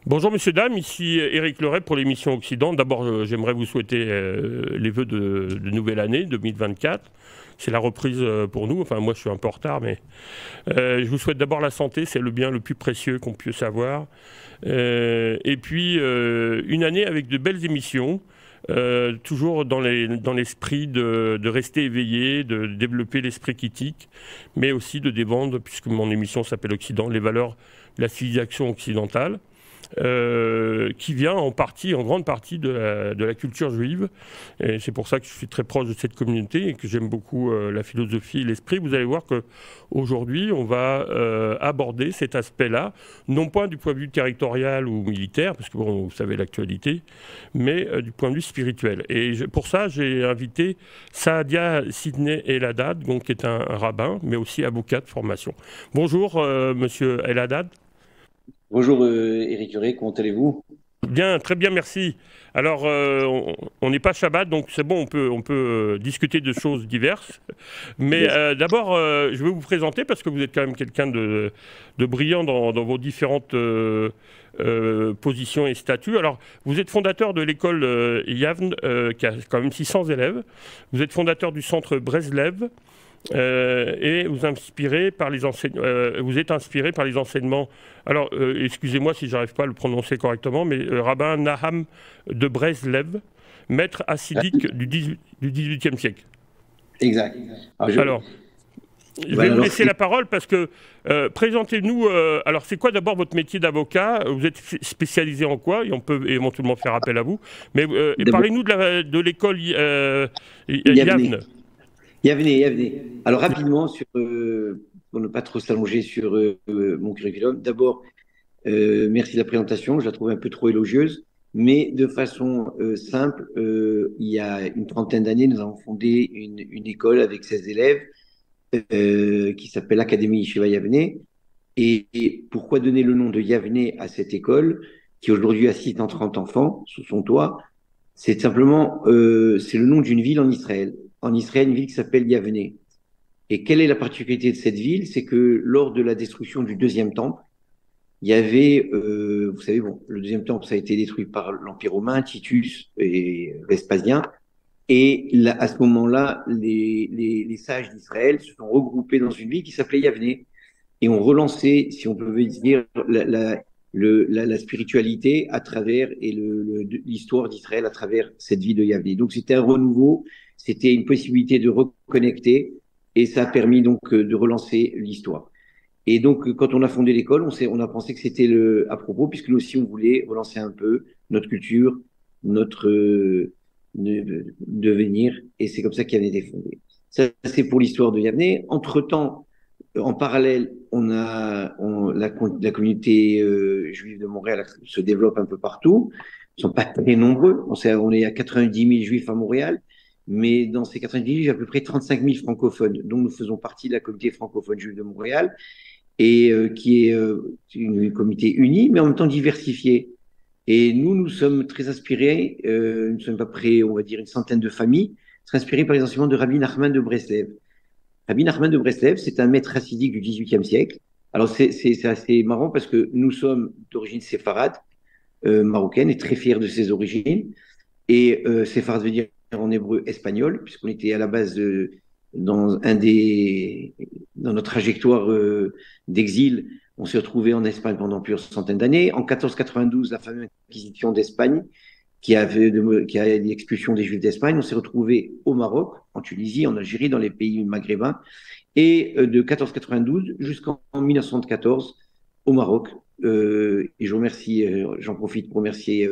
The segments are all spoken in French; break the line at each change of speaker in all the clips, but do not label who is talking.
Bonjour messieurs, dames, ici Éric Leray pour l'émission Occident. D'abord, j'aimerais vous souhaiter les vœux de nouvelle année 2024. C'est la reprise pour nous, enfin moi je suis un peu en retard, mais je vous souhaite d'abord la santé, c'est le bien le plus précieux qu'on puisse avoir. Et puis une année avec de belles émissions. Toujours dans l'esprit de rester éveillé, de développer l'esprit critique, mais aussi de défendre, puisque mon émission s'appelle Occident, les valeurs de la civilisation occidentale. Qui vient en grande partie de la culture juive. Et c'est pour ça que je suis très proche de cette communauté et que j'aime beaucoup la philosophie et l'esprit. Vous allez voir qu'aujourd'hui, on va aborder cet aspect-là, non pas du point de vue territorial ou militaire, parce que bon, vous savez l'actualité, mais du point de vue spirituel. Et pour ça, j'ai invité Saadia Sidney El Haddad, donc, qui est un rabbin, mais aussi avocat de formation. Bonjour, monsieur El Haddad.
Bonjour Éric Curé, comment allez-vous?
Bien, très bien, merci. Alors, on n'est pas Shabbat, donc c'est bon, on peut discuter de choses diverses. Mais
Yes.
d'abord, je vais vous présenter parce que vous êtes quand même quelqu'un de brillant dans vos différentes positions et statuts. Alors, vous êtes fondateur de l'école Yavne, qui a quand même 600 élèves. Vous êtes fondateur du centre Breslev. Et vous êtes inspiré par les enseignements. Alors, excusez-moi si j'arrive pas à le prononcer correctement, mais rabbin Naham de Breslev, maître
Ah,
hassidique du XVIIIe siècle.
exact. Alors,
Alors, je vais
voilà,
vous
alors,
laisser la parole parce que présentez-nous. Alors, c'est quoi d'abord votre métier d'avocat? Vous êtes spécialisé en quoi? Et on peut éventuellement faire appel à vous. Mais et
d'abord,
parlez-nous de l'école
Yavne.
Yavne.
Yavne. Alors, rapidement, pour ne pas trop s'allonger sur mon curriculum, d'abord, merci de la présentation, je la trouve un peu trop élogieuse, mais de façon simple, il y a une trentaine d'années, nous avons fondé une école avec 16 élèves qui s'appelle l'Académie Yeshiva Yavne. Et pourquoi donner le nom de Yavne à cette école qui aujourd'hui a 630 enfants sous son toit? C'est simplement, c'est le nom d'une ville en Israël. En Israël, une ville qui s'appelle Yavne. Et quelle est la particularité de cette ville? C'est que lors de la destruction du deuxième temple, il y avait, vous savez, bon, le deuxième temple, ça a été détruit par l'Empire romain, Titus et Vespasien. Et là, à ce moment-là, les sages d'Israël se sont regroupés dans une ville qui s'appelait Yavne et ont relancé, si on peut dire, la spiritualité à travers et l'histoire d'Israël à travers cette ville de Yavne. Donc c'était un renouveau, c'était une possibilité de reconnecter et ça a permis donc de relancer l'histoire. Et donc quand on a fondé l'école, on a pensé que c'était à propos puisque nous aussi on voulait relancer un peu notre culture, notre devenir et c'est comme ça qu'il avait été fondé. Ça c'est pour l'histoire de Yavne. Entre-temps, en parallèle, la communauté juive de Montréal se développe un peu partout. Ils ne sont pas très nombreux. On est à 90 000 juifs à Montréal, mais dans ces 90 000, il y a à peu près 35 000 francophones, dont nous faisons partie de la communauté francophone juive de Montréal, et qui est une communauté unie, mais en même temps diversifiée. Et nous sommes très inspirés, nous sommes à peu près, on va dire, une centaine de familles, très inspirés par les enseignements de Rabbi Nachman de Breslev. Rabbi Nachman de Breslev, c'est un maître hassidique du XVIIIe siècle. Alors, c'est assez marrant parce que nous sommes d'origine séfarade, marocaine, et très fiers de ses origines. Et séfarade veut dire en hébreu espagnol, puisqu'on était à la base dans notre trajectoire d'exil, on s'est retrouvé en Espagne pendant plusieurs centaines d'années. En 1492, la fameuse Inquisition d'Espagne, qui a l'expulsion des Juifs d'Espagne. On s'est retrouvé au Maroc, en Tunisie, en Algérie, dans les pays maghrébins, et de 1492 jusqu'en 1914 au Maroc. Et je remercie, j'en profite pour remercier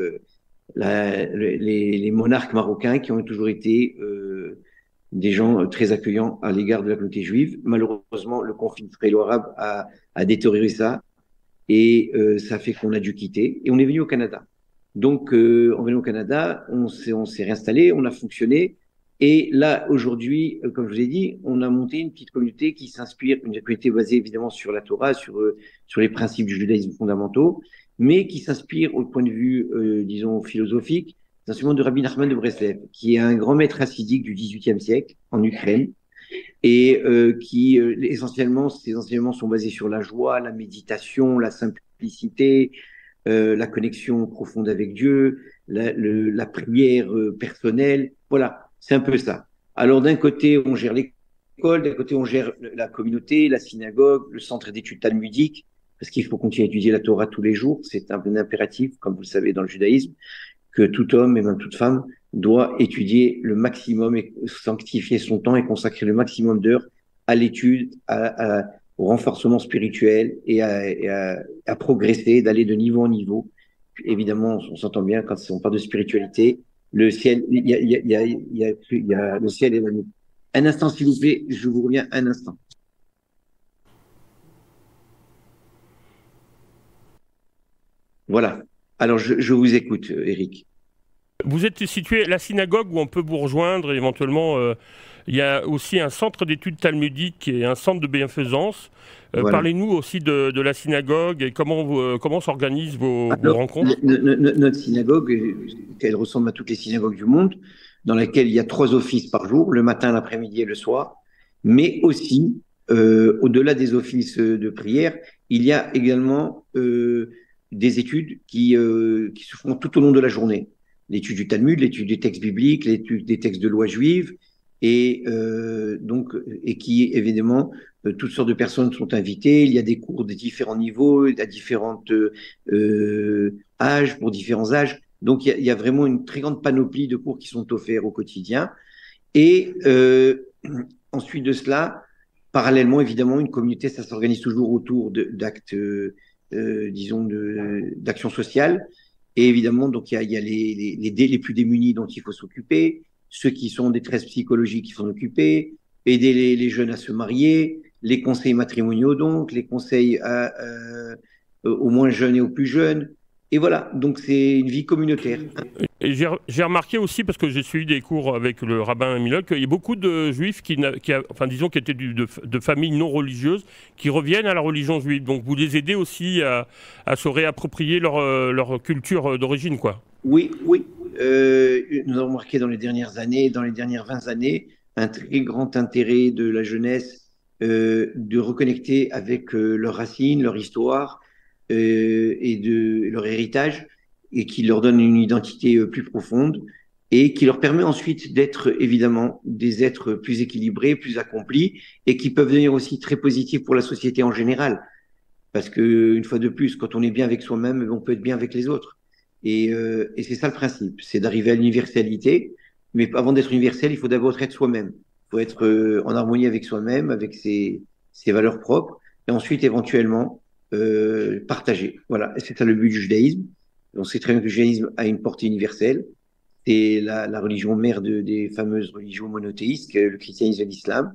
les monarques marocains qui ont toujours été des gens très accueillants à l'égard de la communauté juive. Malheureusement, le conflit israélo-arabe a détérioré ça et ça fait qu'on a dû quitter et on est venu au Canada. Donc, on est venu au Canada, on s'est réinstallé, on a fonctionné. Et là, aujourd'hui, comme je vous ai dit, on a monté une petite communauté qui s'inspire, une communauté basée évidemment sur la Torah, sur les principes du judaïsme fondamentaux, mais qui s'inspire au point de vue, disons, philosophique, des enseignements de Rabbi Nachman de Breslev, qui est un grand maître hassidique du XVIIIe siècle en Ukraine, et qui essentiellement, ces enseignements sont basés sur la joie, la méditation, la simplicité, la connexion profonde avec Dieu, la prière personnelle. Voilà, c'est un peu ça. Alors d'un côté, on gère l'école, d'un côté, on gère la communauté, la synagogue, le centre d'études talmudiques, parce qu'il faut continuer à étudier la Torah tous les jours. C'est un impératif, comme vous le savez, dans le judaïsme, que tout homme et même toute femme doit étudier le maximum et sanctifier son temps et consacrer le maximum d'heures à l'étude, au renforcement spirituel et à progresser, d'aller de niveau en niveau. Évidemment, on s'entend bien quand on parle de spiritualité. Le ciel, il y a le ciel et la nuit. Un instant, s'il vous plaît, je vous reviens un instant. Voilà. Alors, je vous écoute, Eric.
Vous êtes situé à la synagogue où on peut vous rejoindre éventuellement. Il y a aussi un centre d'études talmudiques et un centre de bienfaisance.
Voilà.
Parlez-nous aussi de la synagogue et comment s'organisent vos rencontres.
Notre synagogue, elle ressemble à toutes les synagogues du monde, dans laquelle il y a 3 offices par jour, le matin, l'après-midi et le soir. Mais aussi, au-delà des offices de prière, il y a également des études qui se font tout au long de la journée. L'étude du Talmud, l'étude des textes bibliques, l'étude des textes de loi juive, et qui, évidemment, toutes sortes de personnes sont invitées. Il y a des cours de différents niveaux, à différents âges, pour différents âges. Donc, il y a vraiment une très grande panoplie de cours qui sont offerts au quotidien. Et ensuite de cela, parallèlement, évidemment, une communauté, ça s'organise toujours autour d'actes, disons, d'actions sociales. Et évidemment, donc, il y a les plus démunis dont il faut s'occuper, ceux qui sont en détresse psychologique, il faut s'en occuper, aider les jeunes à se marier, les conseils matrimoniaux, donc, les conseils aux moins jeunes et aux plus jeunes. Et voilà, donc c'est une vie communautaire.
Et j'ai remarqué aussi, parce que j'ai suivi des cours avec le rabbin Milok, qu'il y a beaucoup de juifs enfin, disons, qui étaient de familles non religieuses, qui reviennent à la religion juive. Donc vous les aidez aussi à se réapproprier leur culture d'origine, quoi.
Oui, oui. Nous avons remarqué dans les dernières années, dans les dernières 20 années, un très grand intérêt de la jeunesse de reconnecter avec leurs racines, leur histoire et de leur héritage, et qui leur donne une identité plus profonde et qui leur permet ensuite d'être évidemment des êtres plus équilibrés, plus accomplis, et qui peuvent devenir aussi très positifs pour la société en général. Parce que, une fois de plus, quand on est bien avec soi-même, on peut être bien avec les autres. Et c'est ça le principe, c'est d'arriver à l'universalité. Mais avant d'être universel, il faut d'abord être soi-même. Il faut être en harmonie avec soi-même, avec ses valeurs propres, et ensuite éventuellement partager. Voilà, et c'est ça le but du judaïsme. On sait très bien que le judaïsme a une portée universelle. C'est la religion mère des fameuses religions monothéistes, que le christianisme et l'islam.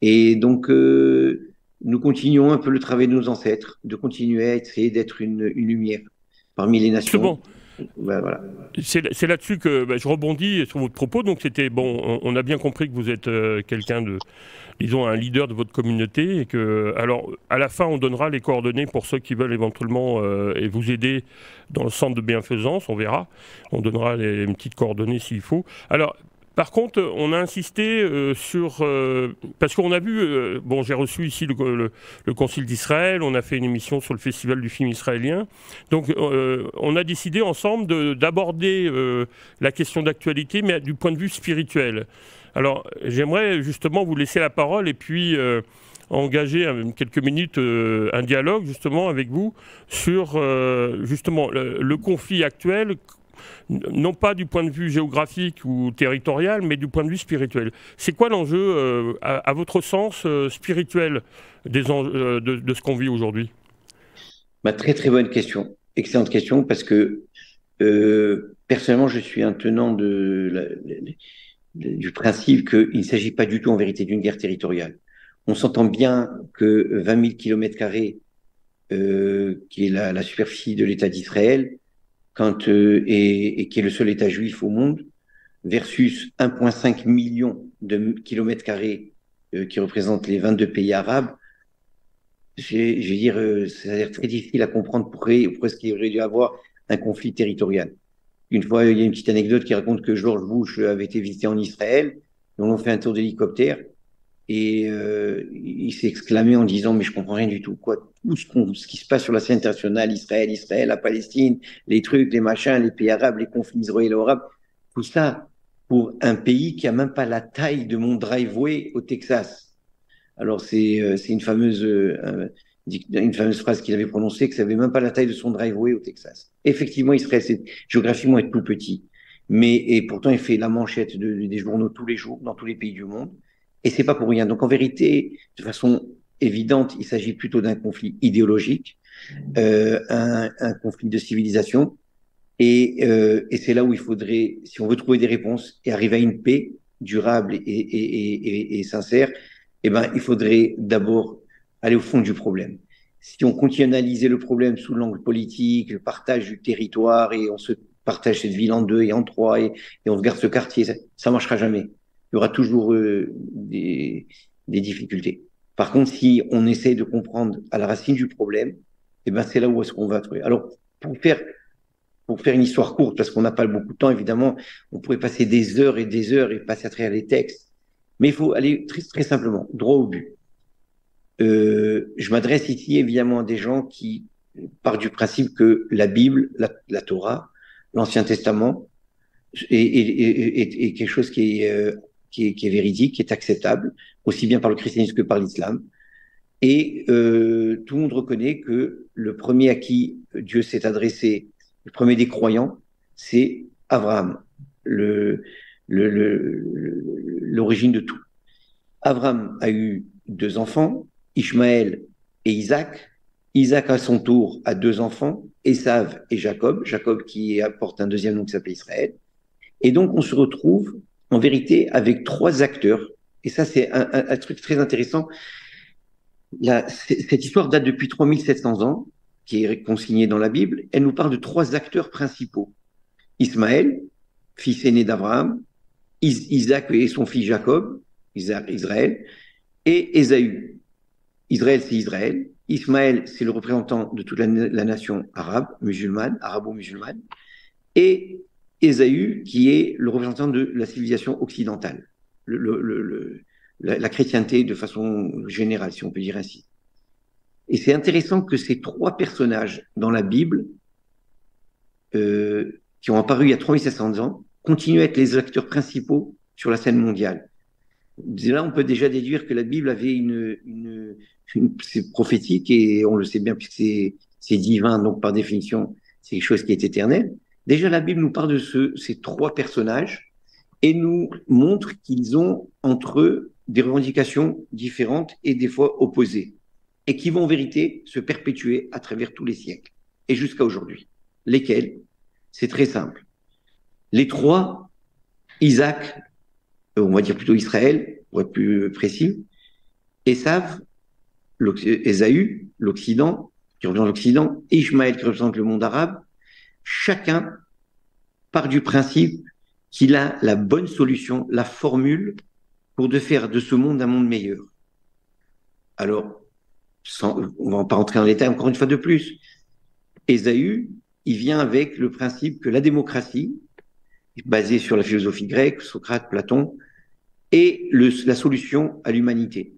Et donc, nous continuons un peu le travail de nos ancêtres, de continuer à essayer d'être une lumière parmi les nations.
Ben, voilà. C'est là-dessus que je rebondis sur votre propos. Donc c'était bon, on a bien compris que vous êtes quelqu'un de, disons, un leader de votre communauté et que, alors, à la fin, on donnera les coordonnées pour ceux qui veulent éventuellement et vous aider dans le centre de bienfaisance. On verra. On donnera les petites coordonnées s'il faut. Alors. Par contre, on a insisté sur... parce qu'on a vu... bon, j'ai reçu ici le Concile d'Israël, on a fait une émission sur le Festival du film israélien. Donc, on a décidé ensemble d'aborder la question d'actualité, mais du point de vue spirituel. Alors, j'aimerais justement vous laisser la parole et puis... engager quelques minutes un dialogue justement avec vous sur justement le conflit actuel, non pas du point de vue géographique ou territorial, mais du point de vue spirituel. C'est quoi l'enjeu, à votre sens, spirituel de ce qu'on vit aujourd'hui?
Très très bonne question, excellente question, parce que personnellement je suis un tenant du principe qu'il ne s'agit pas du tout en vérité d'une guerre territoriale. On s'entend bien que 20 000 km², qui est la superficie de l'État d'Israël, et qui est le seul État juif au monde, versus 1,5 million de kilomètres carrés qui représentent les 22 pays arabes, je vais dire, ça a l'air très difficile à comprendre pourquoi est-ce qu'il aurait dû avoir un conflit territorial. Une fois, il y a une petite anecdote qui raconte que George Bush avait été visité en Israël, on a fait un tour d'hélicoptère, Et il s'est exclamé en disant, mais je comprends rien du tout, quoi. Tout ce qui se passe sur la scène internationale, Israël, la Palestine, les trucs, les machins, les pays arabes, les conflits israélo-arabes, tout ça pour un pays qui a même pas la taille de mon driveway au Texas. Alors c'est une fameuse phrase qu'il avait prononcée, que ça avait même pas la taille de son driveway au Texas. Effectivement, Israël, c'est géographiquement est tout petit, et pourtant il fait la manchette des journaux tous les jours dans tous les pays du monde. Et c'est pas pour rien. Donc en vérité, de façon évidente, il s'agit plutôt d'un conflit idéologique, un conflit de civilisation. Et c'est là où il faudrait, si on veut trouver des réponses et arriver à une paix durable et sincère, eh ben, il faudrait d'abord aller au fond du problème. Si on continue à analyser le problème sous l'angle politique, le partage du territoire, et on se partage cette ville en deux et en trois, et on se garde ce quartier, ça marchera jamais. Il y aura toujours des difficultés. Par contre, si on essaie de comprendre à la racine du problème, eh ben, c'est là où est-ce qu'on va trouver. Alors, pour faire une histoire courte, parce qu'on n'a pas beaucoup de temps, évidemment, on pourrait passer des heures et passer à travers les textes. Mais il faut aller très, très simplement, droit au but. Je m'adresse ici évidemment à des gens qui partent du principe que la Bible, la Torah, l'Ancien Testament est quelque chose qui est véridique, qui est acceptable, aussi bien par le christianisme que par l'islam. Et tout le monde reconnaît que le premier à qui Dieu s'est adressé, le premier des croyants, c'est Abraham, l'origine de tout. Abraham a eu 2 enfants, Ishmaël et Isaac. Isaac, à son tour, a 2 enfants, Ésav et Jacob. Jacob qui apporte un deuxième nom qui s'appelle Israël. Et donc, on se retrouve, en vérité, avec 3 acteurs. Et ça, c'est un truc très intéressant. Cette histoire date depuis 3700 ans, qui est consignée dans la Bible. Elle nous parle de 3 acteurs principaux. Ismaël, fils aîné d'Abraham, Isaac et son fils Jacob, Israël, et Ésaü. Israël, c'est Israël. Ismaël, c'est le représentant de toute la nation arabe, musulmane, arabo-musulmane. Et Ésaü, qui est le représentant de la civilisation occidentale, la chrétienté de façon générale, si on peut dire ainsi. Et c'est intéressant que ces 3 personnages dans la Bible, qui ont apparu il y a 3700 ans, continuent à être les acteurs principaux sur la scène mondiale. Là, on peut déjà déduire que la Bible avait c'est prophétique, et on le sait bien puisque c'est divin, donc par définition, c'est quelque chose qui est éternel. Déjà, la Bible nous parle de ces 3 personnages et nous montre qu'ils ont entre eux des revendications différentes et des fois opposées, et qui vont en vérité se perpétuer à travers tous les siècles et jusqu'à aujourd'hui. Lesquels? C'est très simple. Les 3, Isaac, on va dire plutôt Israël, pour être plus précis, Ésav, Ésaü, l'Occident, qui représente l'Occident, et Ishmaël, qui représente le monde arabe, chacun part du principe qu'il a la bonne solution, la formule pour faire de ce monde un monde meilleur. Alors, on va pas rentrer en détail encore une fois de plus. Ésaü, il vient avec le principe que la démocratie, basée sur la philosophie grecque, Socrate, Platon, est la solution à l'humanité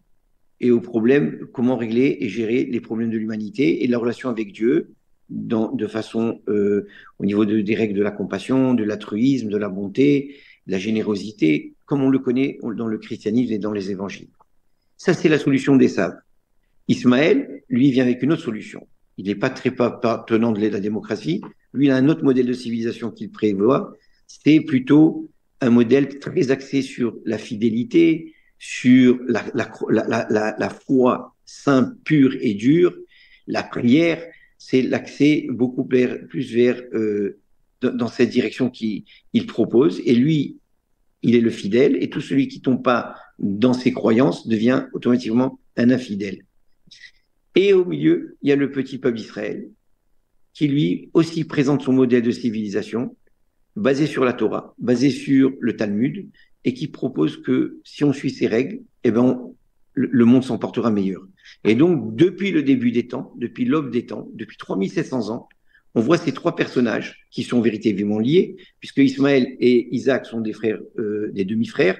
et au problème, comment régler et gérer les problèmes de l'humanité et la relation avec Dieu de façon au niveau des règles de la compassion, de l'altruisme, de la bonté, de la générosité, comme on le connaît dans le christianisme et dans les évangiles. Ça, c'est la solution d'Ésav. Ismaël, lui, vient avec une autre solution. Il n'est pas très partenant de la démocratie. Lui, il a un autre modèle de civilisation qu'il prévoit. C'est plutôt un modèle très axé sur la fidélité, sur la foi simple, pure et dure, la prière. C'est l'accès beaucoup plus vers dans cette direction qu'il propose. Et lui, il est le fidèle, et tout celui qui ne tombe pas dans ses croyances devient automatiquement un infidèle. Et au milieu, il y a le petit peuple d'Israël, qui lui aussi présente son modèle de civilisation, basé sur la Torah, basé sur le Talmud, et qui propose que si on suit ces règles, eh ben le monde s'en portera meilleur. Et donc, depuis le début des temps, depuis l'aube des temps, depuis 3700 ans, on voit ces 3 personnages qui sont véritablement liés, puisque Ismaël et Isaac sont des frères, des demi-frères.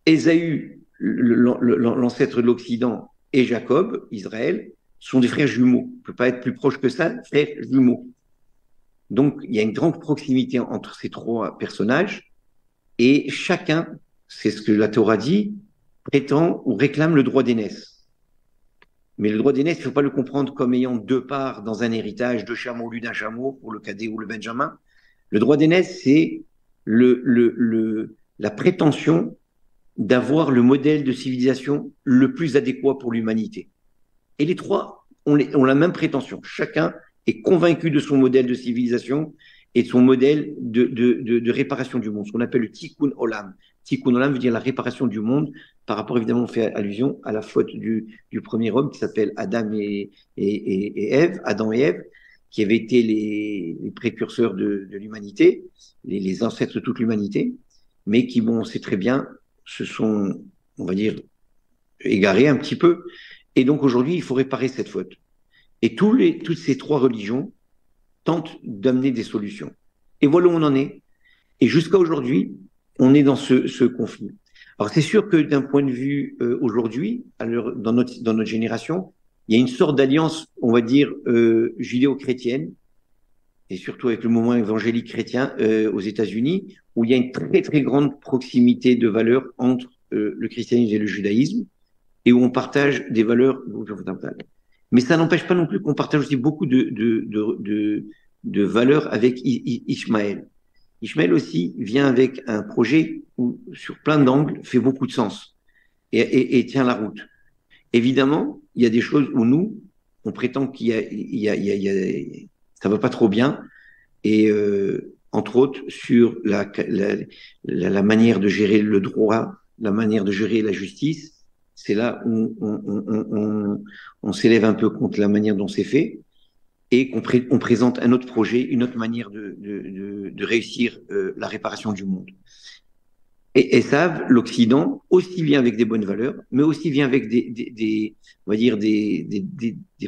Ésaü, l'ancêtre de l'Occident et Jacob, Israël, sont des frères jumeaux. On ne peut pas être plus proche que ça, frères jumeaux. Donc, il y a une grande proximité entre ces trois personnages et chacun, c'est ce que la Torah dit, prétend ou réclame le droit d'aînesse. Mais le droit d'aînesse, il ne faut pas le comprendre comme ayant deux parts dans un héritage, deux chameaux au lieu d'un chameau, pour le cadet ou le benjamin. Le droit d'aînesse, c'est la prétention d'avoir le modèle de civilisation le plus adéquat pour l'humanité. Et les trois ont la même prétention. Chacun est convaincu de son modèle de civilisation et de son modèle de réparation du monde, ce qu'on appelle le tikkun olam. Tikkun olam veut dire la réparation du monde. Par rapport, évidemment, on fait allusion à la faute du premier homme qui s'appelle Adam et Ève, Adam et Ève, qui avaient été les précurseurs de l'humanité, les ancêtres de toute l'humanité, mais qui, bon, on sait très bien, se sont, on va dire, égarés un petit peu. Et donc aujourd'hui, il faut réparer cette faute. Et toutes ces trois religions tentent d'amener des solutions. Et voilà où on en est. Et jusqu'à aujourd'hui, on est dans ce conflit. Alors c'est sûr que d'un point de vue aujourd'hui, dans notre génération, il y a une sorte d'alliance, on va dire, judéo-chrétienne, et surtout avec le mouvement évangélique chrétien aux États-Unis, où il y a une très très grande proximité de valeurs entre le christianisme et le judaïsme, et où on partage des valeurs fondamentales. Mais ça n'empêche pas non plus qu'on partage aussi beaucoup de valeurs avec Ishmaël. Ishmaël aussi vient avec un projet où, sur plein d'angles, fait beaucoup de sens et tient la route. Évidemment, il y a des choses où nous, on prétend qu'il y a ça va pas trop bien, et entre autres sur la manière de gérer le droit, la manière de gérer la justice. C'est là où on s'élève un peu contre la manière dont c'est fait et qu'on présente un autre projet, une autre manière de réussir la réparation du monde. Et ça, l'Occident, aussi vient avec des bonnes valeurs, mais aussi vient avec on va dire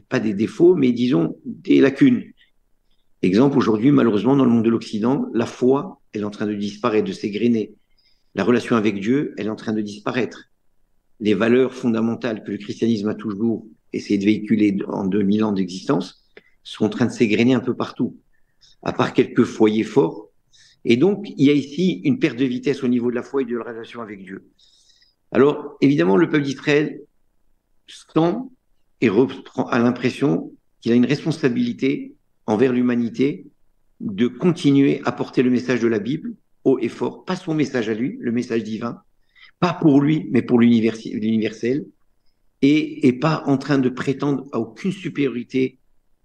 pas des défauts, mais disons des lacunes. Exemple, aujourd'hui, malheureusement, dans le monde de l'Occident, la foi, elle est en train de disparaître, de s'égrener. La relation avec Dieu, elle est en train de disparaître. Les valeurs fondamentales que le christianisme a toujours essayé de véhiculer en 2000 ans d'existence sont en train de s'égrener un peu partout, à part quelques foyers forts. Et donc, il y a ici une perte de vitesse au niveau de la foi et de la relation avec Dieu. Alors, évidemment, le peuple d'Israël sent et a l'impression qu'il a une responsabilité envers l'humanité de continuer à porter le message de la Bible haut et fort, pas son message à lui, le message divin, pas pour lui, mais pour l'universel, et pas en train de prétendre à aucune supériorité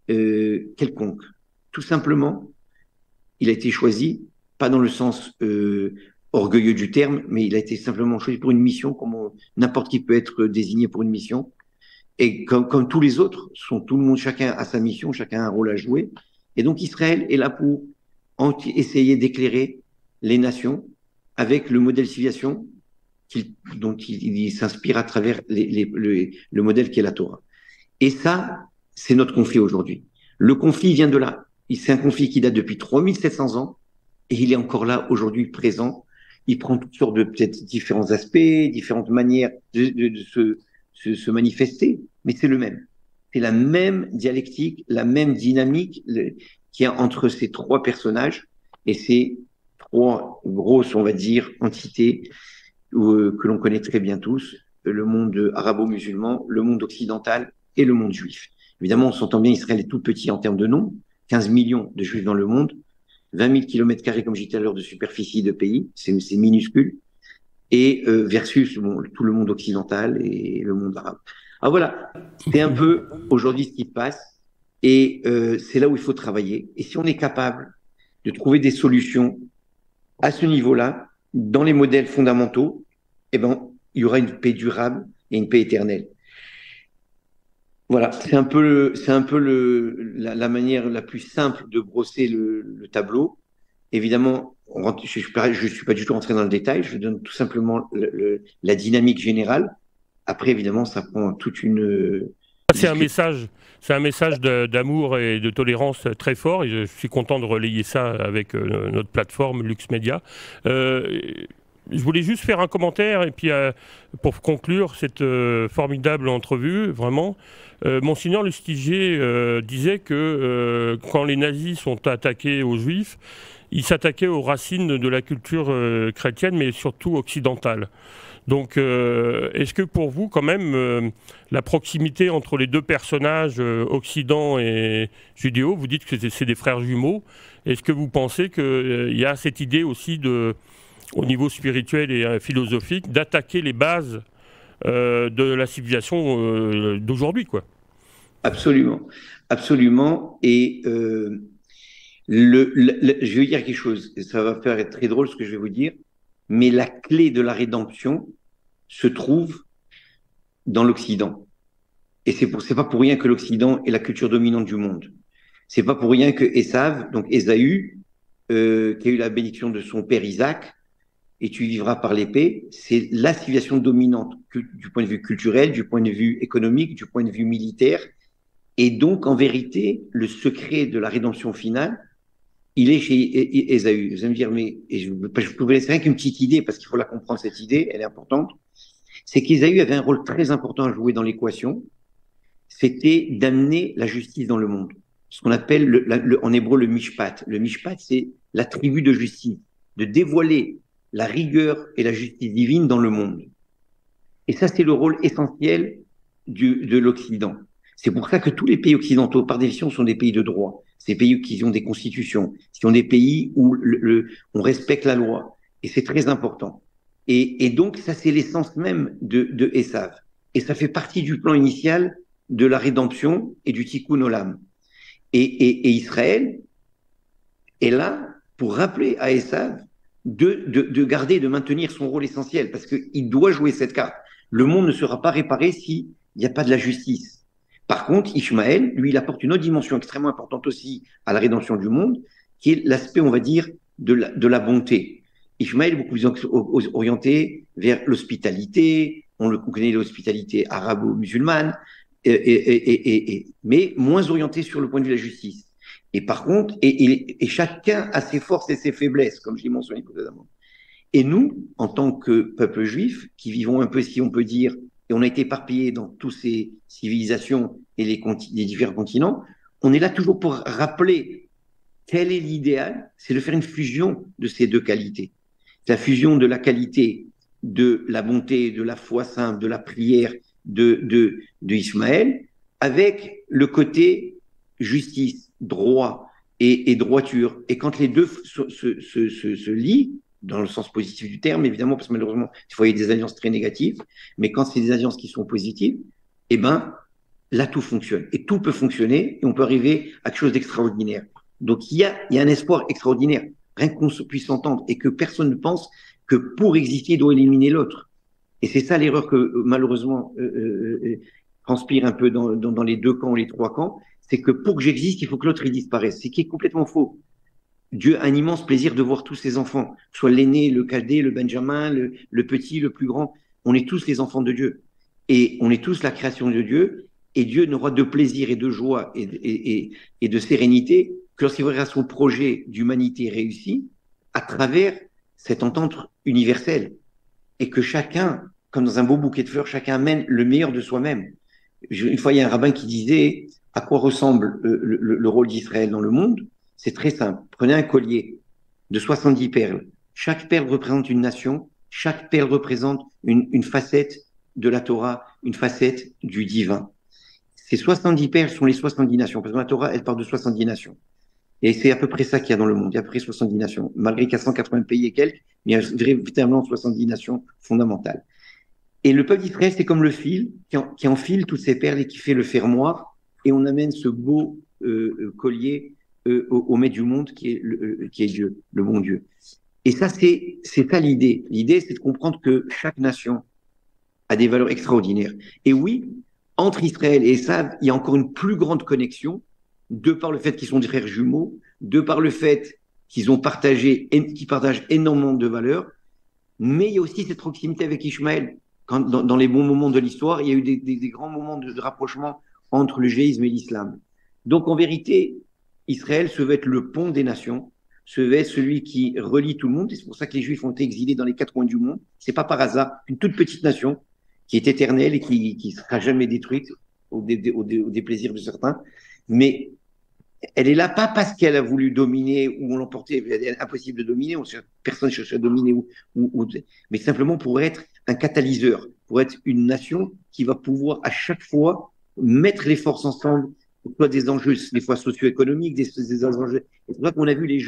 quelconque. Tout simplement, il a été choisi, pas dans le sens orgueilleux du terme, mais il a été simplement choisi pour une mission, comme n'importe qui peut être désigné pour une mission. Et comme tous les autres, tout le monde, chacun a sa mission, chacun a un rôle à jouer. Et donc Israël est là pour essayer d'éclairer les nations avec le modèle civilisation dont il s'inspire à travers le modèle qui est la Torah. Et ça, c'est notre conflit aujourd'hui. Le conflit vient de là. C'est un conflit qui date depuis 3700 ans et il est encore là aujourd'hui présent. Il prend toutes sortes de peut-être différents aspects, différentes manières de se manifester, mais c'est le même. C'est la même dialectique, la même dynamique qu'il y a entre ces trois personnages et ces trois grosses, on va dire, entités que l'on connaît très bien tous, le monde arabo-musulman, le monde occidental et le monde juif. Évidemment, on s'entend bien, Israël est tout petit en termes de nombre, 15 millions de juifs dans le monde, 20 000 km², comme je disais tout à l'heure, de superficie de pays, c'est minuscule, et versus tout le monde occidental et le monde arabe. Alors voilà, c'est un peu aujourd'hui ce qui se passe, et c'est là où il faut travailler. Et si on est capable de trouver des solutions à ce niveau-là, dans les modèles fondamentaux, eh ben, il y aura une paix durable et une paix éternelle. Voilà, c'est un peu la manière la plus simple de brosser le tableau. Évidemment, je ne suis pas du tout rentré dans le détail, je donne tout simplement la dynamique générale. Après, évidemment, ça prend toute une...
C'est un message d'amour et de tolérance très fort, et je suis content de relayer ça avec notre plateforme Lux Media. je voulais juste faire un commentaire et puis pour conclure cette formidable entrevue, vraiment. Monseigneur Lustiger disait que quand les nazis sont attaqués aux Juifs, ils s'attaquaient aux racines de la culture chrétienne, mais surtout occidentale. Donc, est-ce que pour vous, quand même, la proximité entre les deux personnages, Occident et Judéo, vous dites que c'est des frères jumeaux, est-ce que vous pensez qu'il y a cette idée aussi, au niveau spirituel et philosophique, d'attaquer les bases de la civilisation d'aujourd'hui, quoi?
Absolument, absolument. Et je vais dire quelque chose, et ça va faire être très drôle ce que je vais vous dire, mais la clé de la rédemption se trouve dans l'Occident. Et c'est pas pour rien que l'Occident est la culture dominante du monde. C'est pas pour rien que Ésav, donc Ésaü, qui a eu la bénédiction de son père Isaac, et tu vivras par l'épée, c'est la civilisation dominante du point de vue culturel, du point de vue économique, du point de vue militaire. Et donc, en vérité, le secret de la rédemption finale, il est chez Ésaü. Vous allez me dire, mais je peux vous laisser rien qu'une petite idée, parce qu'il faut la comprendre, cette idée, elle est importante. C'est qu'Ésaü avait un rôle très important à jouer dans l'équation. C'était d'amener la justice dans le monde. Ce qu'on appelle en hébreu le mishpat. Le mishpat, c'est la tribu de justice, de dévoiler la rigueur et la justice divine dans le monde. Et ça, c'est le rôle essentiel de l'Occident. C'est pour ça que tous les pays occidentaux, par définition, sont des pays de droit. C'est des pays qui ont des constitutions, qui ont des pays où on respecte la loi. Et c'est très important. Et donc, ça, c'est l'essence même de Esav. Et ça fait partie du plan initial de la rédemption et du tikkun olam. Et Israël est là pour rappeler à Esav de garder, de maintenir son rôle essentiel, parce qu'il doit jouer cette carte. Le monde ne sera pas réparé s'il n'y a pas de la justice. Par contre, Ishmaël, lui, il apporte une autre dimension extrêmement importante aussi à la rédemption du monde, qui est l'aspect, on va dire, de la bonté. Ishmaël est beaucoup plus orienté vers l'hospitalité, on connaît l'hospitalité arabo-musulmane, mais moins orienté sur le point de vue de la justice. Et par contre, et chacun a ses forces et ses faiblesses, comme je l'ai mentionné précédemment. Et nous, en tant que peuple juif, qui vivons un peu, si on peut dire, et on a été éparpillés dans toutes ces civilisations et les différents continents, on est là toujours pour rappeler quel est l'idéal, c'est de faire une fusion de ces deux qualités. La fusion de la qualité de la bonté, de la foi simple, de la prière de Ishmaël, avec le côté justice, droit et droiture. Et quand les deux se lient, dans le sens positif du terme, évidemment, parce que malheureusement, il faut y avoir des alliances très négatives, mais quand c'est des alliances qui sont positives, eh ben, là, tout fonctionne. Et tout peut fonctionner, et on peut arriver à quelque chose d'extraordinaire. Donc, il y a un espoir extraordinaire, rien qu'on puisse s'entendre, et que personne ne pense que pour exister, il doit éliminer l'autre. Et c'est ça l'erreur que, malheureusement, transpire un peu dans les deux camps, les trois camps, c'est que pour que j'existe, il faut que l'autre il disparaisse. C'est qui est complètement faux. Dieu a un immense plaisir de voir tous ses enfants, soit l'aîné, le cadet, le benjamin, le petit, le plus grand. On est tous les enfants de Dieu. Et on est tous la création de Dieu. Et Dieu n'aura de plaisir et de joie et de sérénité que lorsqu'il verra son projet d'humanité réussi à travers cette entente universelle. Et que chacun, comme dans un beau bouquet de fleurs, chacun amène le meilleur de soi-même. Une fois, il y a un rabbin qui disait à quoi ressemble le rôle d'Israël dans le monde. C'est très simple. Prenez un collier de 70 perles. Chaque perle représente une nation. Chaque perle représente une facette de la Torah, une facette du divin. Ces 70 perles sont les 70 nations. Parce que la Torah, elle parle de 70 nations. Et c'est à peu près ça qu'il y a dans le monde. Il y a à peu près 70 nations. Malgré 480 pays et quelques, il y a véritablement 70 nations fondamentales. Et le peuple d'Israël, c'est comme le fil qui enfile toutes ces perles et qui fait le fermoir. Et on amène ce beau collier au maître du monde qui est Dieu, le bon Dieu. Et ça, c'est ça l'idée. L'idée, c'est de comprendre que chaque nation a des valeurs extraordinaires. Et oui, entre Israël et Esav, il y a encore une plus grande connexion, de par le fait qu'ils sont des frères jumeaux, de par le fait qu'ils partagent énormément de valeurs, mais il y a aussi cette proximité avec Ishmaël. Dans les bons moments de l'histoire, il y a eu des grands moments de rapprochement entre le judaïsme et l'islam. Donc, en vérité, Israël se veut être le pont des nations, se veut être celui qui relie tout le monde. Et c'est pour ça que les Juifs ont été exilés dans les 4 coins du monde. C'est pas par hasard. Une toute petite nation qui est éternelle et qui sera jamais détruite au déplaisir de certains. Mais elle est là pas parce qu'elle a voulu dominer ou on l'emportait. C'est impossible de dominer. Personne ne cherche à dominer mais simplement pour être un catalyseur, pour être une nation qui va pouvoir à chaque fois mettre les forces ensemble, soit des enjeux, des fois socio-économiques, des enjeux. C'est pour ça qu'on a vu les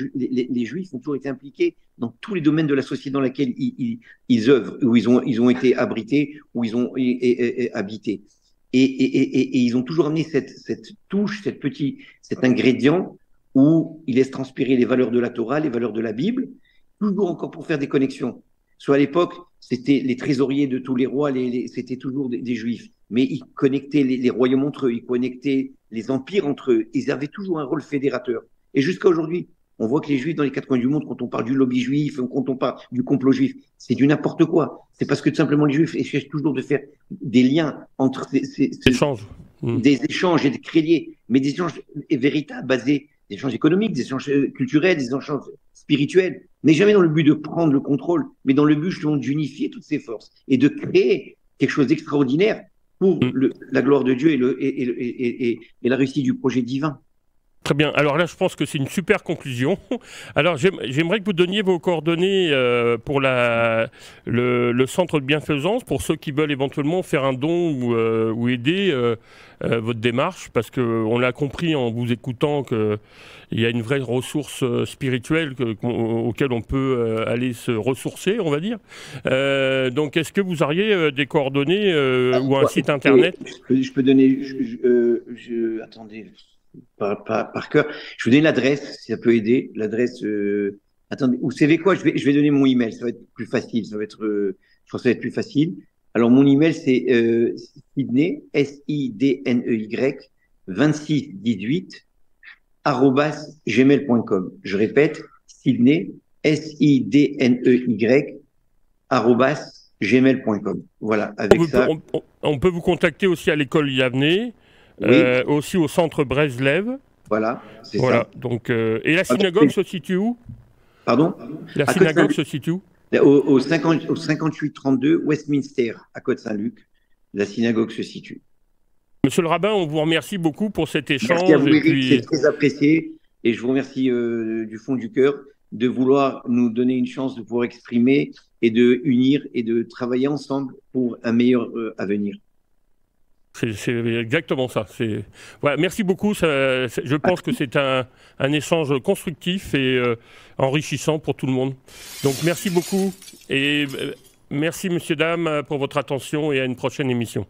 Juifs ont toujours été impliqués dans tous les domaines de la société dans laquelle ils œuvrent, où ils ont été abrités, où ils ont habité. Et ils ont toujours amené cette touche, cet ingrédient où ils laissent transpirer les valeurs de la Torah, les valeurs de la Bible, toujours encore pour faire des connexions. Soit à l'époque, c'était les trésoriers de tous les rois, c'était toujours des Juifs. Mais ils connectaient les royaumes entre eux, ils connectaient les empires entre eux. Ils avaient toujours un rôle fédérateur. Et jusqu'à aujourd'hui, on voit que les Juifs dans les 4 coins du monde, quand on parle du lobby juif, quand on parle du complot juif, c'est du n'importe quoi. C'est parce que tout simplement les Juifs cherchent toujours de faire des liens entre des échanges et des créer, mais des échanges véritables, basés, des échanges économiques, des échanges culturels, des échanges spirituels, mais jamais dans le but de prendre le contrôle, mais dans le but justement d'unifier toutes ces forces et de créer quelque chose d'extraordinaire pour la gloire de Dieu et la réussite du projet divin.
Très bien. Alors là, je pense que c'est une super conclusion. Alors, j'aimerais que vous donniez vos coordonnées pour le centre de bienfaisance, pour ceux qui veulent éventuellement faire un don ou aider votre démarche, parce qu'on l'a compris en vous écoutant qu'il y a une vraie ressource spirituelle auquel on peut aller se ressourcer, on va dire. Donc, est-ce que vous auriez des coordonnées ou un site internet?
Je peux donner... attendez... Par cœur. Je vous donne l'adresse, si ça peut aider. L'adresse. Attendez, vous savez quoi? Je vais donner mon email. Ça va être plus facile. Je pense que ça va être plus facile. Alors, mon email, c'est Sidney, SIDNEY, 2618, @gmail.com. Je répète, Sidney, SIDNEY, @gmail.com. Voilà, avec ça.
On peut vous contacter aussi à l'école Yavne.
Oui.
Aussi au centre Breslev.
Voilà, c'est
voilà.
ça.
Donc, et la synagogue se situe où?
Pardon?
La synagogue se situe où?
Au 5832 Westminster, à Côte-Saint-Luc. La synagogue se situe.
Monsieur le rabbin, on vous remercie beaucoup pour cet échange.
Merci à vous, Eric, c'est très apprécié. Et je vous remercie du fond du cœur de vouloir nous donner une chance de pouvoir exprimer et de unir et de travailler ensemble pour un meilleur avenir.
C'est exactement ça. Voilà, merci beaucoup. Je pense que c'est un échange constructif et enrichissant pour tout le monde. Donc merci beaucoup et merci messieurs, dames, pour votre attention et à une prochaine émission.